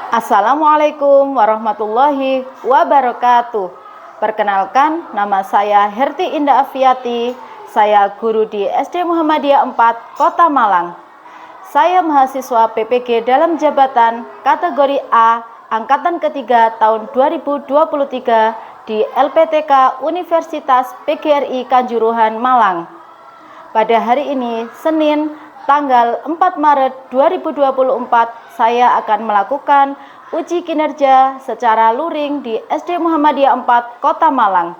Assalamualaikum warahmatullahi wabarakatuh. Perkenalkan, nama saya Herti Indah Afiati. Saya guru di SD Muhammadiyah 4 Kota Malang. Saya mahasiswa PPG dalam jabatan kategori A angkatan ketiga tahun 2023 di LPTK Universitas PGRI Kanjuruhan Malang. Pada hari ini, Senin, tanggal 4 Maret 2024, saya akan melakukan uji kinerja secara luring di SD Muhammadiyah 4 Kota Malang.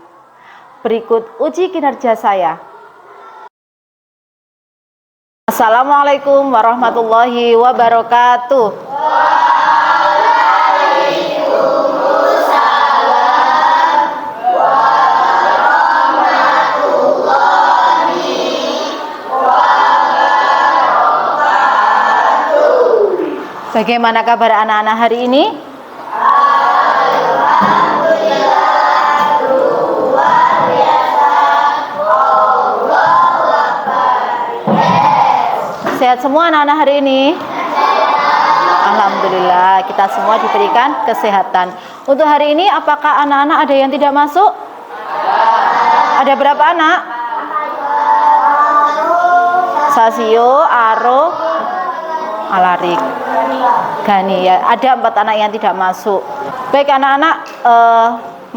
Berikut uji kinerja saya. Assalamualaikum warahmatullahi wabarakatuh. Bagaimana kabar anak-anak hari ini? Alhamdulillah, luar biasa. Allahu Akbar. Sehat semua anak-anak hari ini? Alhamdulillah, kita semua diberikan kesehatan. Untuk hari ini, apakah anak-anak ada yang tidak masuk? Ada berapa anak? Sasio, Aro, Alarik, Gani, ya, ada 4 anak yang tidak masuk. Baik anak-anak,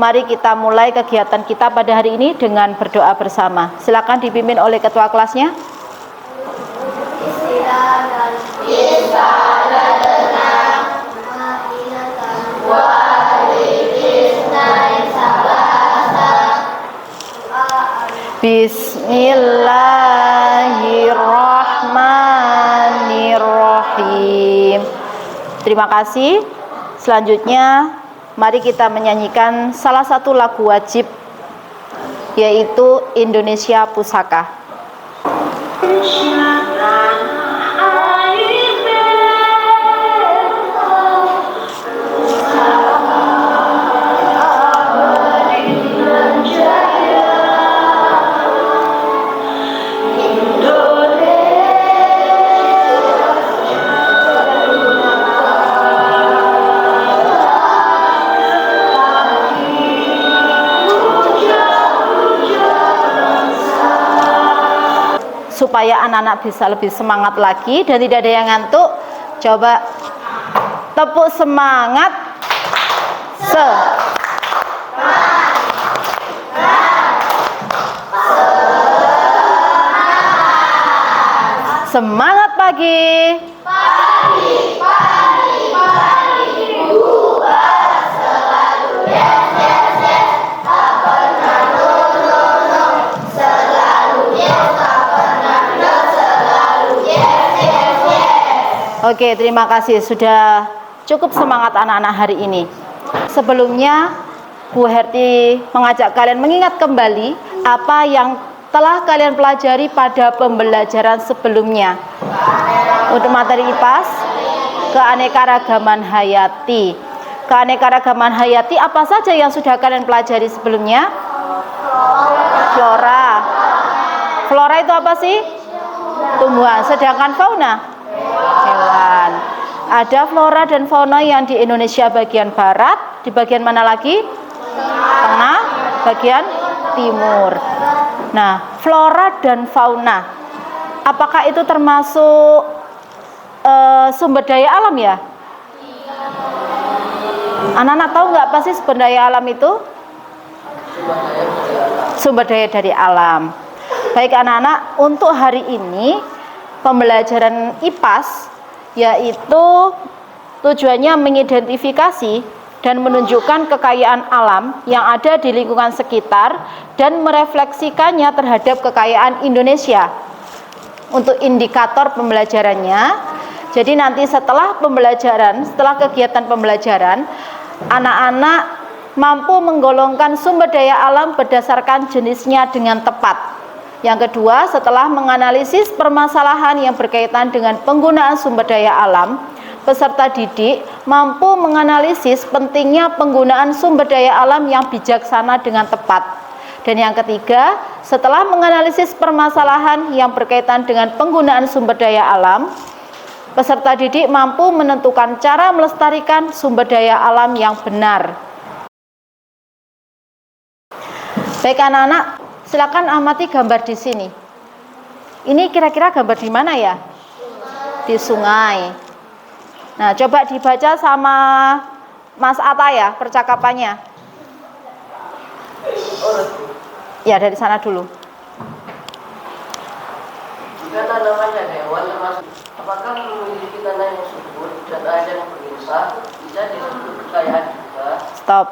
mari kita mulai kegiatan kita pada hari ini dengan berdoa bersama. Silakan dipimpin oleh ketua kelasnya. Bismillahirrahmanirrahim. Terima kasih. Selanjutnya, mari kita menyanyikan salah satu lagu wajib, yaitu Indonesia Pusaka. Supaya anak-anak bisa lebih semangat lagi dan tidak ada yang ngantuk, coba tepuk semangat. Semangat pagi. Oke, terima kasih. Sudah cukup semangat anak-anak hari ini. Sebelumnya, Bu Herti mengajak kalian mengingat kembali apa yang telah kalian pelajari pada pembelajaran sebelumnya. Untuk materi IPAS, keanekaragaman hayati. Keanekaragaman hayati apa saja yang sudah kalian pelajari sebelumnya? Flora. Flora itu apa sih? Tumbuhan. Sedangkan fauna? Hewan. Ada flora dan fauna yang di Indonesia bagian barat, di bagian mana lagi? Tengah, bagian timur. Nah, flora dan fauna, apakah itu termasuk sumber daya alam ya? Anak-anak tahu nggak apa sih sumber daya alam itu? Sumber daya dari alam. Baik anak-anak, untuk hari ini pembelajaran IPAS yaitu tujuannya mengidentifikasi dan menunjukkan kekayaan alam yang ada di lingkungan sekitar dan merefleksikannya terhadap kekayaan Indonesia. Untuk indikator pembelajarannya, jadi nanti setelah kegiatan pembelajaran, anak-anak mampu menggolongkan sumber daya alam berdasarkan jenisnya dengan tepat. Yang kedua, setelah menganalisis permasalahan yang berkaitan dengan penggunaan sumber daya alam, peserta didik mampu menganalisis pentingnya penggunaan sumber daya alam yang bijaksana dengan tepat. Dan yang ketiga, setelah menganalisis permasalahan yang berkaitan dengan penggunaan sumber daya alam, Peserta didik mampu menentukan cara melestarikan sumber daya alam yang benar. Baik anak-anak, silakan amati gambar di sini. Ini kira-kira gambar di mana ya? Di sungai. Nah, coba dibaca sama Mas Atta ya percakapannya. Ya, dari sana dulu. Jika tanaman dan hewan termasuk, apakah memiliki tanah yang subur dan air yang berlimpah bisa disebut kekayaan juga? Stop.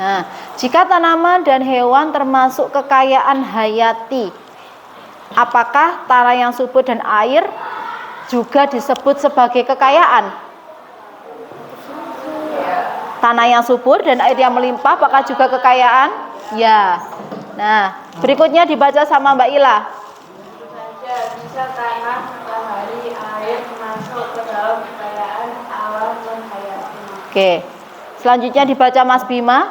Nah, jika tanaman dan hewan termasuk kekayaan hayati, apakah tanah yang subur dan air juga disebut sebagai kekayaan? Tanah yang subur dan air yang melimpah apakah juga kekayaan? Ya. Nah, berikutnya dibaca sama Mbak Ila. Bisa tanah, matahari, air masuk ke dalam kekayaan alam dan hayati. Oke. Selanjutnya dibaca Mas Bima.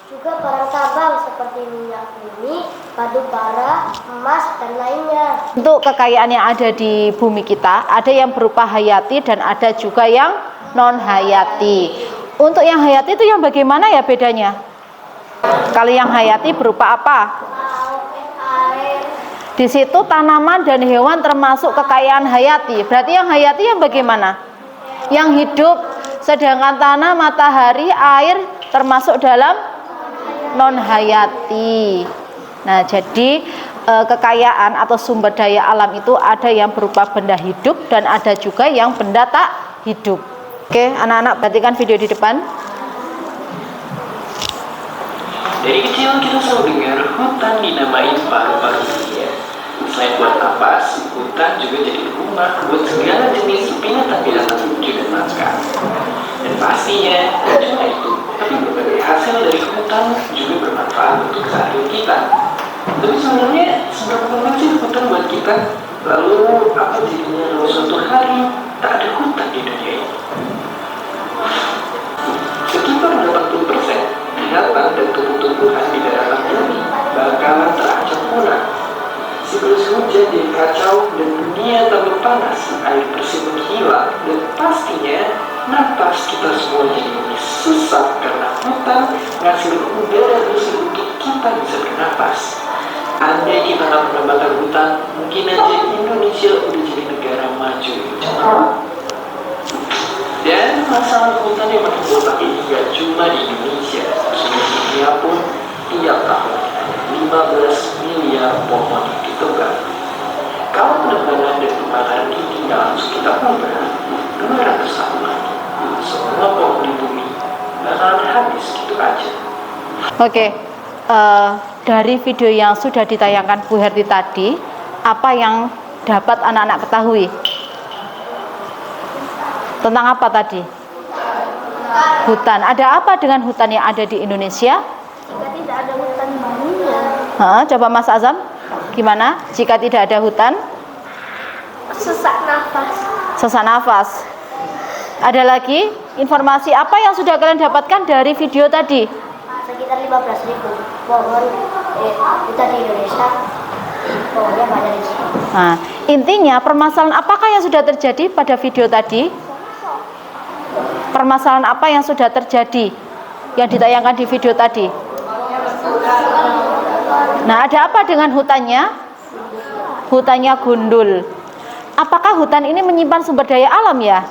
Juga barang tambang seperti minyak bumi, batu bara, emas, dan lainnya. Untuk kekayaan yang ada di bumi kita, ada yang berupa hayati dan ada juga yang non hayati. Untuk yang hayati itu yang bagaimana ya bedanya? Kalau yang hayati berupa apa? Air, Di situ tanaman dan hewan termasuk kekayaan hayati. Berarti yang hayati yang bagaimana? Yang hidup. Sedangkan tanah, matahari, air termasuk dalam non hayati. Nah, jadi kekayaan atau sumber daya alam itu ada yang berupa benda hidup dan ada juga yang benda tak hidup. Oke, anak-anak perhatikan video di depan. Dari kecil kita selalu dengar hutan dinamain paru-paru dunia. Selain buat napas, hutan juga jadi rumah buat segala jenis binatang-binatang lucu dan langka. Dan pastinya, tidak cuma itu, tapi berbagai hasil dari hutan juga bermanfaat untuk keseharian kita. Tapi sebenarnya, seberapa penting sih hutan buat kita? Lalu, apa jadinya kalau suatu hari tak ada hutan di dunia ini? Sekitar 80% binatang dan tumbuh-tumbuhan di daerah bumi bakalan terancam punah. Siklus hujan jadi kacau dan dunia tambah panas, air bersih menghilang, dan pastinya napas kita semua jadi lebih susah karena hutan ngasih udara bersih untuk kita bisa bernapas. Andai kita nggak menambahkan hutan, mungkin aja Indonesia udah jadi negara maju cepat. Dan masalah hutan yang makin botak ini gak cuma di Indonesia, seluruh dunia pun tiap tahun 15 miliar pohon ditebang. Kalau penebangan dan pembakaran ini dalam sekitar 200 tahun lagi, semua pohon di bumi bakalan habis gitu aja. Oke, dari video yang sudah ditayangkan Bu Herti tadi, apa yang dapat anak-anak ketahui? Tentang apa tadi? Hutan. Ada apa dengan hutan yang ada di Indonesia? jika tidak ada hutan dunia, Coba Mas Azam, gimana jika tidak ada hutan? sesak nafas. Sesak nafas. Ada lagi informasi apa yang sudah kalian dapatkan dari video tadi? Sekitar 15.000 pohon hutan di Indonesia. Pohonnya banyak di sini. Nah, intinya permasalahan apakah yang sudah terjadi pada video tadi? Permasalahan apa yang sudah terjadi yang ditayangkan di video tadi? Nah, ada apa dengan hutannya? Hutannya gundul. Apakah hutan ini menyimpan sumber daya alam ya?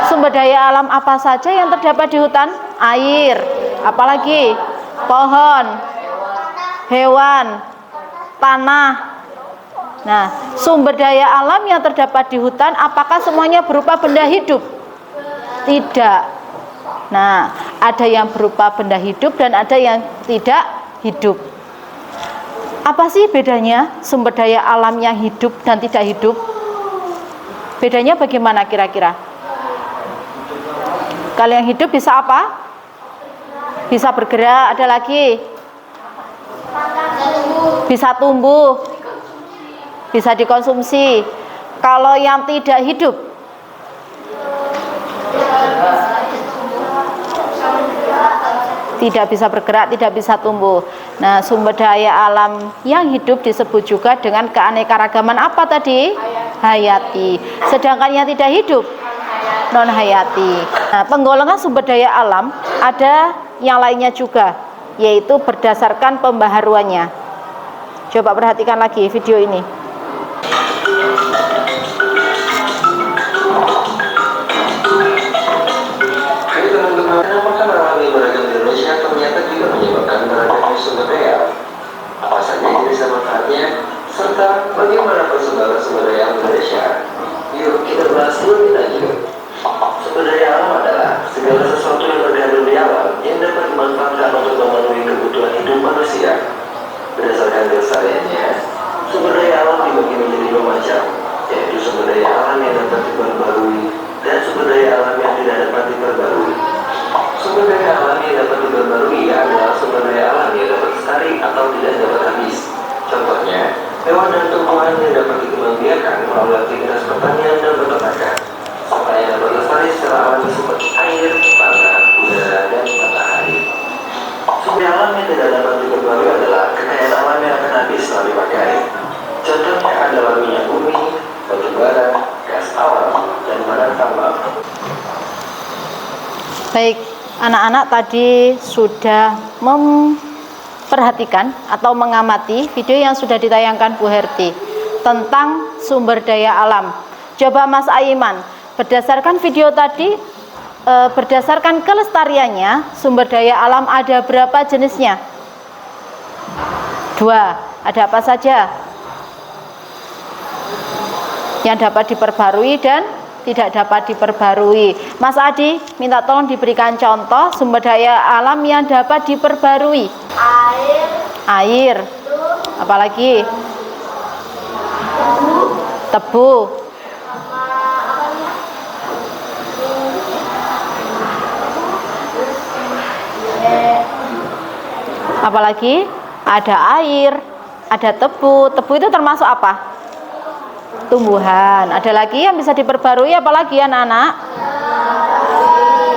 Sumber daya alam apa saja yang terdapat di hutan? Air, apalagi? Pohon, hewan, tanah. Nah, sumber daya alam yang terdapat di hutan apakah semuanya berupa benda hidup? Tidak. Nah, ada yang berupa benda hidup dan ada yang tidak hidup. Apa sih bedanya sumber daya alam yang hidup dan tidak hidup? Bedanya bagaimana kira-kira? Kalau yang hidup bisa apa? Bisa bergerak, ada lagi? Bisa tumbuh, bisa dikonsumsi. Kalau yang tidak hidup? Tidak bisa bergerak, tidak bisa tumbuh. Nah, sumber daya alam yang hidup disebut juga dengan keanekaragaman apa tadi? hayati. Sedangkan yang tidak hidup non hayati. Nah, penggolongan sumber daya alam ada yang lainnya juga, yaitu berdasarkan pembaharuannya. Coba perhatikan lagi video ini. Hai teman-teman, apakah mengalami beragam di Indonesia ternyata juga menyebabkan beradanya sumber daya alam? Apa saja jenis dan manfaatnya, serta bagaimana persebaran sumber daya alam Indonesia? Yuk kita bahas lebih lanjut. Sumber daya alam adalah segala sesuatu yang berada di alam yang dapat dimanfaatkan untuk memenuhi kebutuhan hidup manusia. Berdasarkan kelestariannya, sumber daya alam dibagi menjadi dua macam, yaitu sumber daya alam yang dapat diperbarui dan sumber daya alam yang tidak dapat diperbarui. Sumber daya alam yang dapat diperbarui adalah sumber daya alam yang dapat lestari atau tidak dapat habis. Contohnya, hewan dan tumbuhan yang dapat dikembangbiakan melalui aktivitas pertanian dan peternakan, serta yang dapat lestari secara alami seperti air, tanah, udara, dan matahari. Sumber alam yang tidak dapat diperbarui adalah kekayaan alam yang akan habis setelah dipakai. Contohnya adalah minyak bumi, batu bara, gas alam, dan bahan tambang. Baik, anak-anak tadi sudah memperhatikan atau mengamati video yang sudah ditayangkan Bu Herti tentang sumber daya alam. Coba Mas Aiman, berdasarkan video tadi, berdasarkan kelestariannya, sumber daya alam ada berapa jenisnya? 2. Ada apa saja yang dapat diperbarui dan tidak dapat diperbarui? Mas Adi, minta tolong diberikan contoh sumber daya alam yang dapat diperbarui. Air. Apalagi? Tebu. Apalagi? Ada air, ada tebu. Tebu itu termasuk apa? Tumbuhan. Ada lagi yang bisa diperbarui, apalagi anak-anak?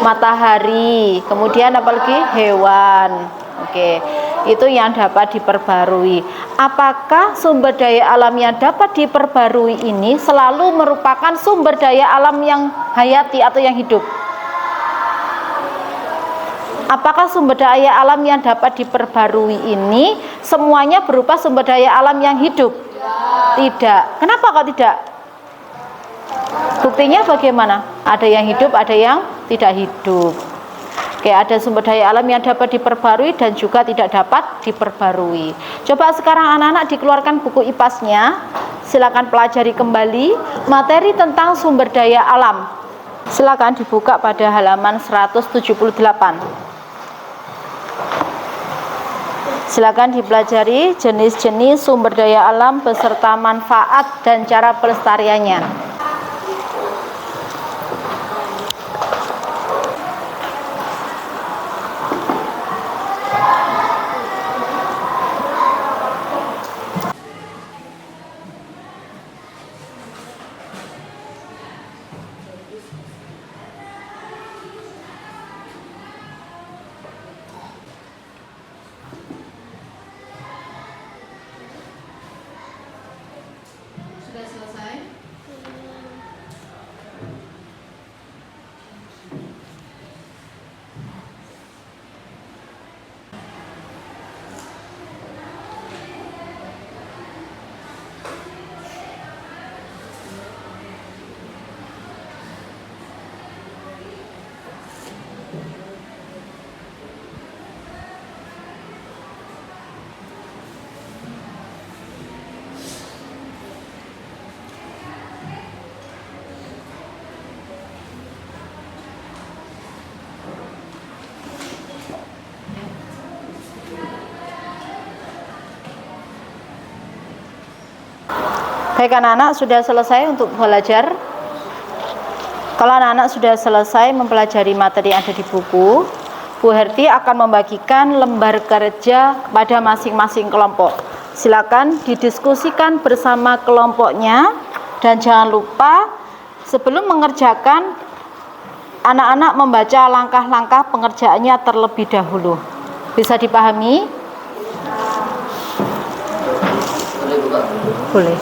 Matahari. Kemudian apalagi? Hewan. Oke, itu yang dapat diperbarui. Apakah sumber daya alam yang dapat diperbarui ini selalu merupakan sumber daya alam yang hayati atau yang hidup? Apakah sumber daya alam yang dapat diperbarui ini semuanya berupa sumber daya alam yang hidup? Tidak. Kenapa kok tidak? Buktinya bagaimana? Ada yang hidup, ada yang tidak hidup. Oke, ada sumber daya alam yang dapat diperbarui dan juga tidak dapat diperbarui. Coba sekarang anak-anak dikeluarkan buku IPAS-nya. Silakan pelajari kembali materi tentang sumber daya alam. Silakan dibuka pada halaman 178. Silakan dipelajari jenis-jenis sumber daya alam beserta manfaat dan cara pelestariannya. Sudah selesai? Baik anak-anak, sudah selesai untuk belajar? Kalau anak-anak sudah selesai mempelajari materi yang ada di buku, Bu Herti akan membagikan lembar kerja kepada masing-masing kelompok. Silakan didiskusikan bersama kelompoknya dan jangan lupa sebelum mengerjakan, anak-anak membaca langkah-langkah pengerjaannya terlebih dahulu. Bisa dipahami? Boleh buka? Boleh.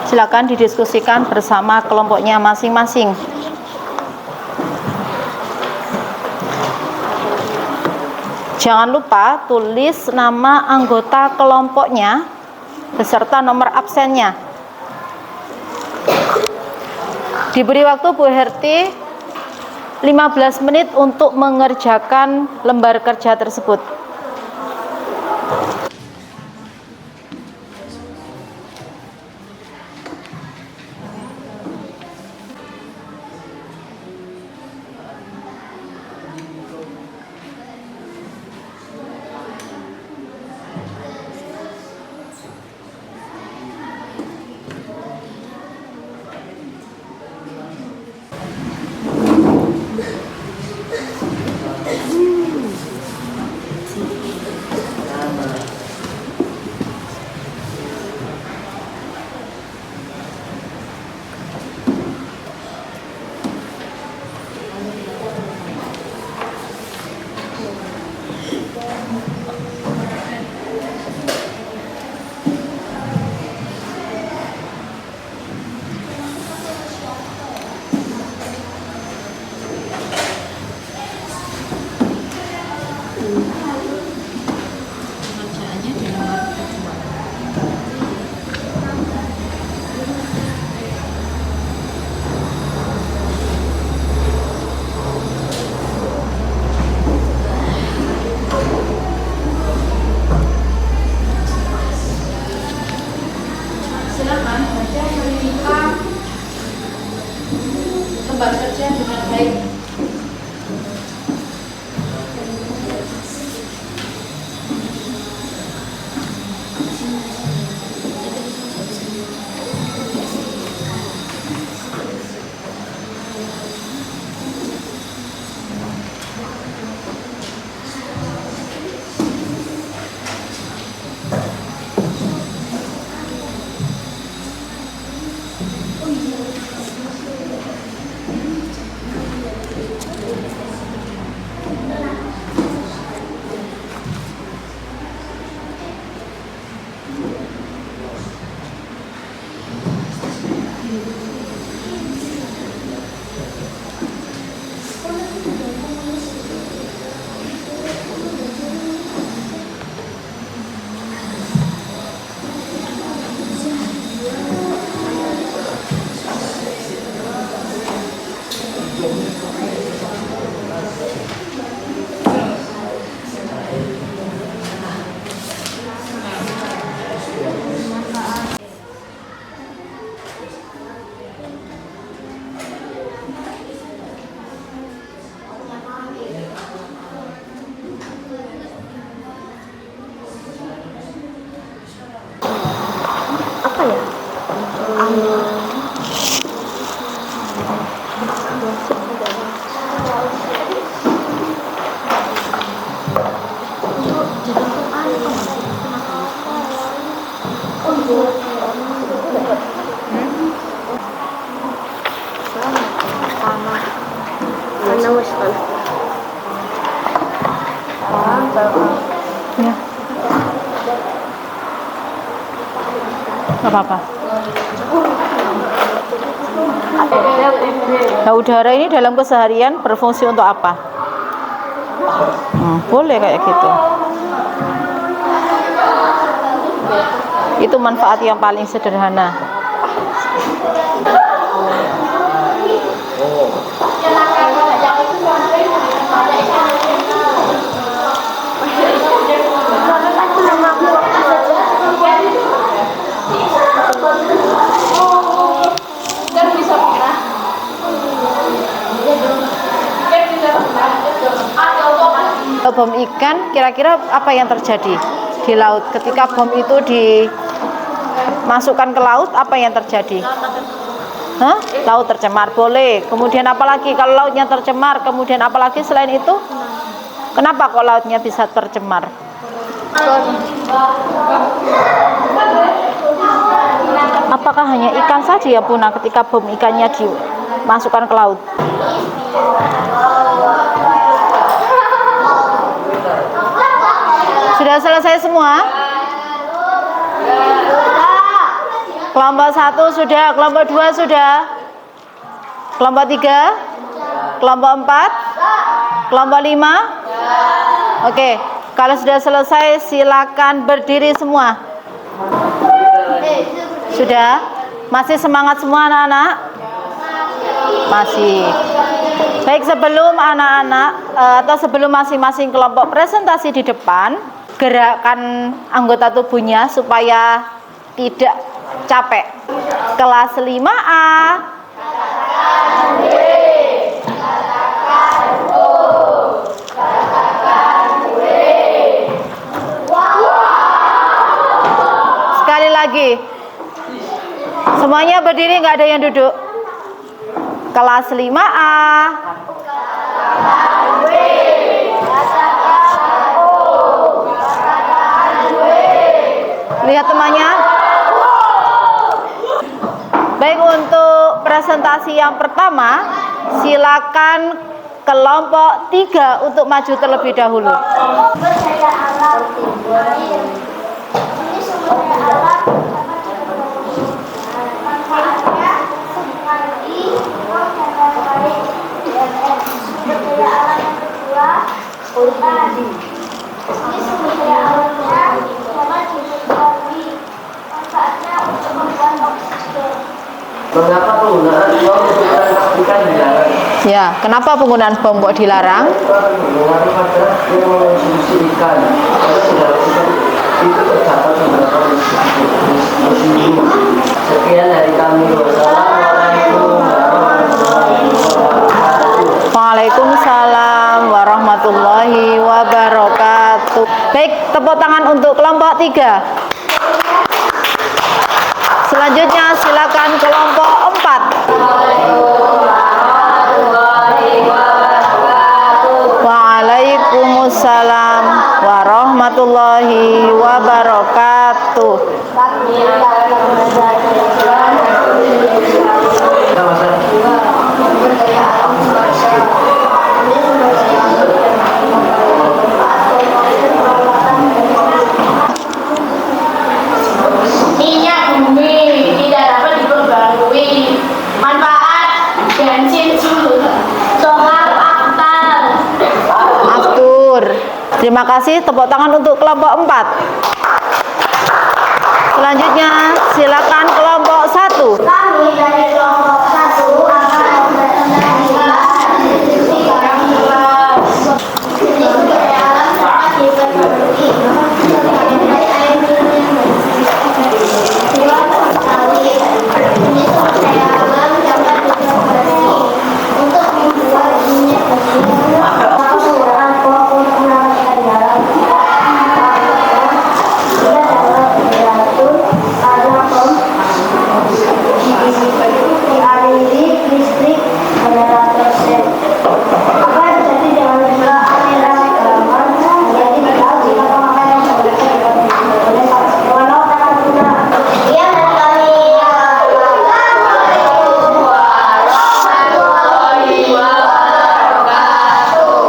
Silakan didiskusikan bersama kelompoknya masing-masing. Jangan lupa tulis nama anggota kelompoknya beserta nomor absennya. Diberi waktu Bu Herti 15 menit untuk mengerjakan lembar kerja tersebut. Lembar kerja dengan baik. Apa ya? Ya. Gak apa-apa. Nah, udara ini dalam keseharian berfungsi untuk apa? Boleh kayak gitu. Itu manfaat yang paling sederhana. Bom ikan, kira-kira apa yang terjadi di laut ketika bom itu dimasukkan ke laut? Apa yang terjadi? Hah? Laut tercemar, boleh. Kemudian apalagi kalau lautnya tercemar? Kemudian apalagi selain itu? Kenapa kok lautnya bisa tercemar? Apakah hanya ikan saja yang punah ketika bom ikannya dimasukkan ke laut? Sudah Sudah selesai semua? Kelompok 1 sudah, kelompok 2 sudah. Kelompok 3? Kelompok 4? Kelompok 5? Oke, kalau sudah selesai silakan berdiri semua. Sudah? Masih semangat semua anak-anak? Masih. Baik, sebelum anak-anak atau sebelum masing-masing kelompok presentasi di depan, gerakan anggota tubuhnya supaya tidak capek. Kelas 5A. Sekali lagi. Semuanya berdiri, nggak ada yang duduk. Kelas 5A. Lihat temannya. Baik, untuk presentasi yang pertama, silakan kelompok 3 untuk maju terlebih dahulu. Mengapa penggunaan bom untuk transportasikan dilarang? Ya, kenapa penggunaan bom kok dilarang? Mengaruh pada yang mengonsumsi ikan. Karena saudara itu terdapat beberapa musim. Sekian dari kami. Wassalamualaikum warahmatullahi wabarakatuh. Waalaikumsalam warahmatullahi wabarakatuh. Baik, tepuk tangan untuk kelompok 3. Selanjutnya silakan kelompok 4. Waalaikumsalam warahmatullahi wabarakatuh. Minyak bumi tidak dapat diperbarui. Manfaat bensin solar aktar. Aftur. Terima kasih, tepuk tangan untuk kelompok 4. Selanjutnya silakan kelompok 1. Kami dari kelompok 1 akan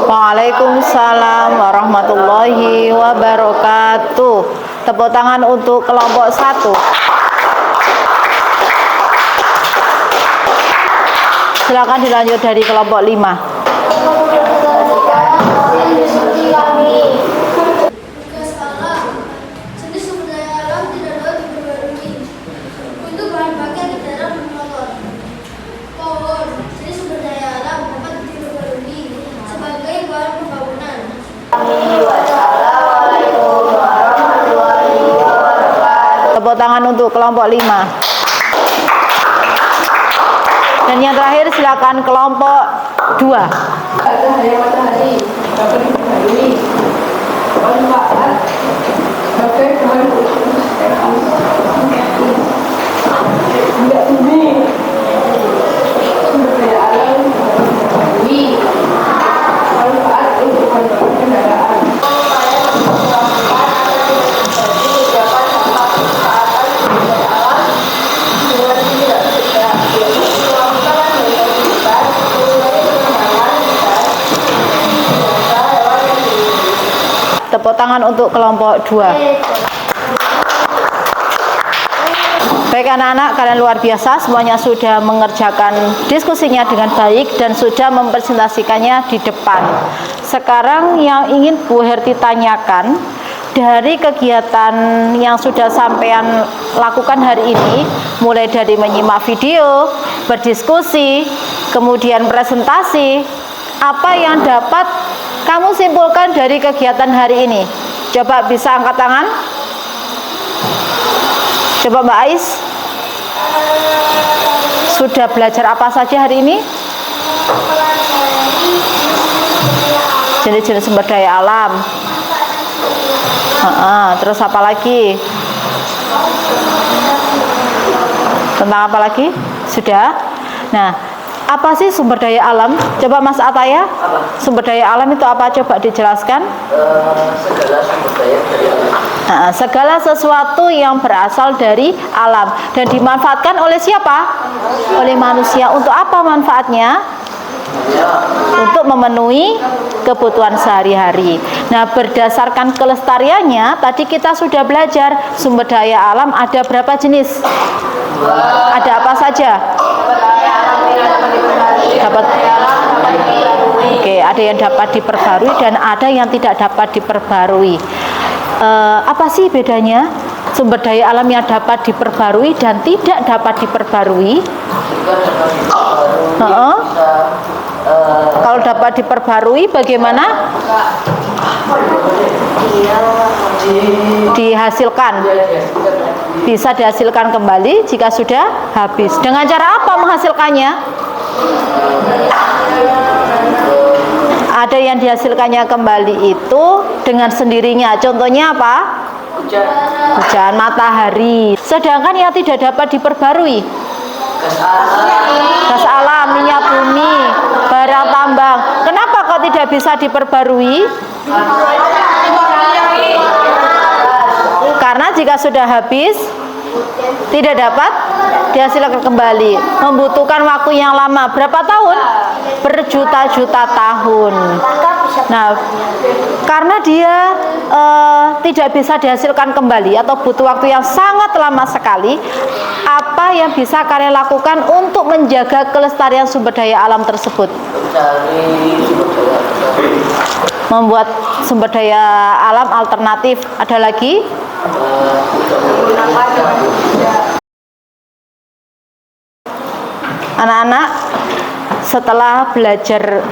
Waalaikumsalam warahmatullahi wabarakatuh. Tepuk tangan untuk kelompok 1. Silakan dilanjut dari kelompok 5. Gas alam. Jenis sumber daya alam tidak dapat diperbarui. Untuk bahan bakar kendaraan bermotor. Pohon. Jenis sumber daya alam dapat diperbarui sebagai bahan pembangunan. Tepuk tangan untuk kelompok 5. Dan yang terakhir silakan kelompok 2. Cahaya matahari dapat diperbarui. Manfaat sebagai bahan minyak bumi. Sumber daya alam diperbarui. Manfaat untuk bahan bakar kendaraan. tepuk tangan untuk kelompok 2. Baik anak-anak, kalian luar biasa, semuanya sudah mengerjakan diskusinya dengan baik dan sudah mempresentasikannya di depan. Sekarang yang ingin Bu Herti tanyakan, dari kegiatan yang sudah sampean lakukan hari ini, mulai dari menyimak video, berdiskusi, kemudian presentasi, apa yang dapat kamu simpulkan dari kegiatan hari ini? Coba bisa angkat tangan? Coba Mbak Ais, sudah belajar apa saja hari ini? Jenis-jenis sumber daya alam. Terus apa lagi? Tentang apa lagi? Sudah. Nah, apa sih sumber daya alam? Coba Mas Ataya, sumber daya alam itu apa? Coba dijelaskan. Segala sumber daya dari alam. Segala sesuatu yang berasal dari alam dan dimanfaatkan oleh siapa? Oleh manusia. Untuk apa manfaatnya? Untuk memenuhi kebutuhan sehari-hari. Nah, berdasarkan kelestariannya, tadi kita sudah belajar sumber daya alam ada berapa jenis? Ada apa saja? Oke, ada yang dapat diperbarui dan ada yang tidak dapat diperbarui. Apa sih bedanya sumber daya alam yang dapat diperbarui dan tidak dapat diperbarui? Kalau dapat diperbarui bagaimana? Dihasilkan. Bisa dihasilkan kembali jika sudah habis. Dengan cara apa menghasilkannya? Ada yang dihasilkannya kembali itu dengan sendirinya. Contohnya apa? Hujan, matahari. Sedangkan yang tidak dapat diperbarui, gas alam, minyak bumi, barang tambang. Kenapa kok tidak bisa diperbarui? Karena jika sudah habis tidak dapat dihasilkan kembali, membutuhkan waktu yang lama. Berapa tahun? Berjuta-juta tahun. Nah, karena dia tidak bisa dihasilkan kembali atau butuh waktu yang sangat lama sekali, apa yang bisa kalian lakukan untuk menjaga kelestarian sumber daya alam tersebut? Membuat sumber daya alam alternatif. Ada lagi? Anak-anak, setelah belajar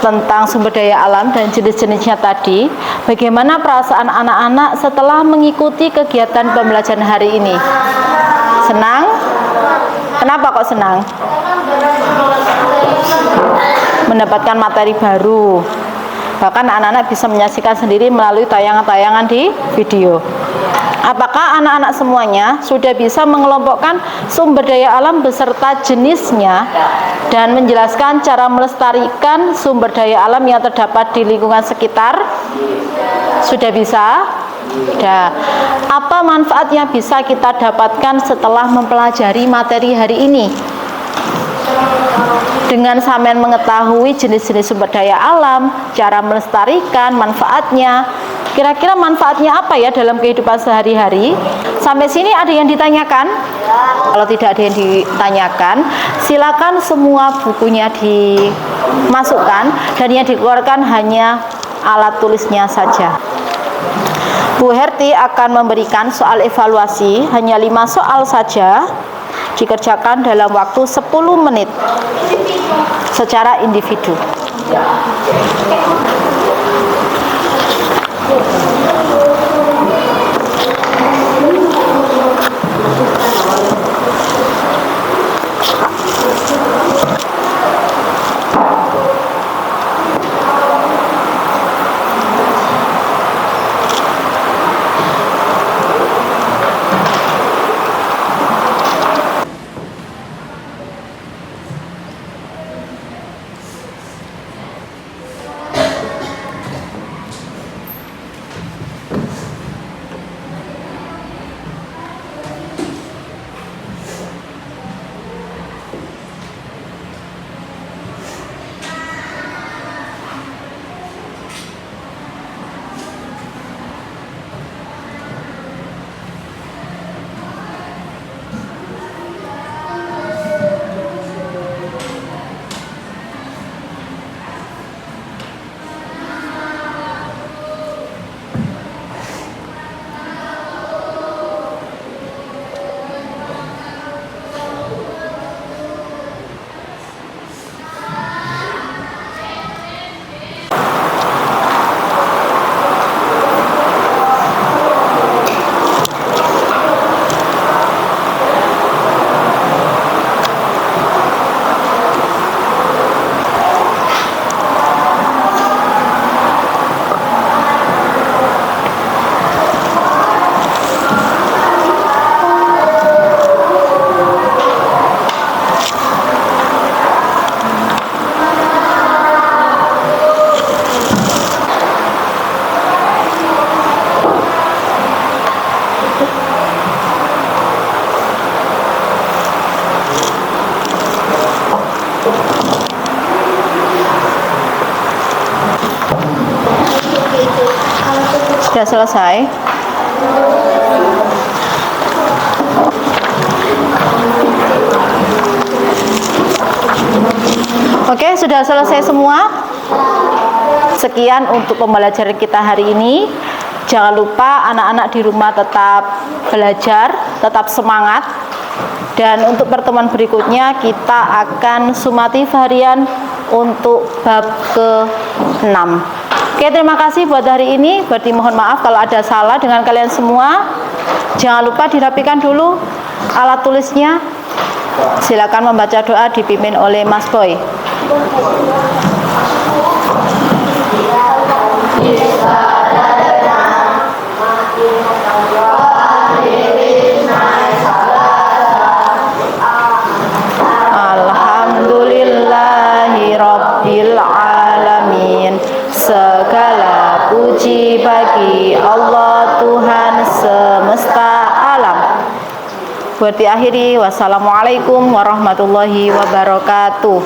tentang sumber daya alam dan jenis-jenisnya tadi, bagaimana perasaan anak-anak setelah mengikuti kegiatan pembelajaran hari ini? Senang? Kenapa kok senang? Mendapatkan materi baru. Bahkan anak-anak bisa menyaksikan sendiri melalui tayangan-tayangan di video. Apakah anak-anak semuanya sudah bisa mengelompokkan sumber daya alam beserta jenisnya dan menjelaskan cara melestarikan sumber daya alam yang terdapat di lingkungan sekitar? Sudah bisa? Sudah. Apa manfaat yang bisa kita dapatkan setelah mempelajari materi hari ini? Dengan sampean mengetahui jenis-jenis sumber daya alam, cara melestarikan, manfaatnya, kira-kira manfaatnya apa ya dalam kehidupan sehari-hari? Sampai sini ada yang ditanyakan? Kalau tidak ada yang ditanyakan, silakan semua bukunya dimasukkan dan yang dikeluarkan hanya alat tulisnya saja. Bu Herti akan memberikan soal evaluasi, hanya 5 soal saja, dikerjakan dalam waktu 10 menit secara individu. Sudah selesai. Oke, sudah selesai semua. Sekian untuk pembelajaran kita hari ini. Jangan lupa anak-anak di rumah tetap belajar, tetap semangat. Dan untuk pertemuan berikutnya kita akan sumatif harian untuk bab ke-6. Oke, terima kasih buat hari ini. Berarti mohon maaf kalau ada salah dengan kalian semua. Jangan lupa dirapikan dulu alat tulisnya. Silakan membaca doa dipimpin oleh Mas Boy. Alhamdulillahi Rabbil Alamin. Segala puji bagi Allah Tuhan semesta alam. Buat diakhiri, wassalamualaikum warahmatullahi wabarakatuh.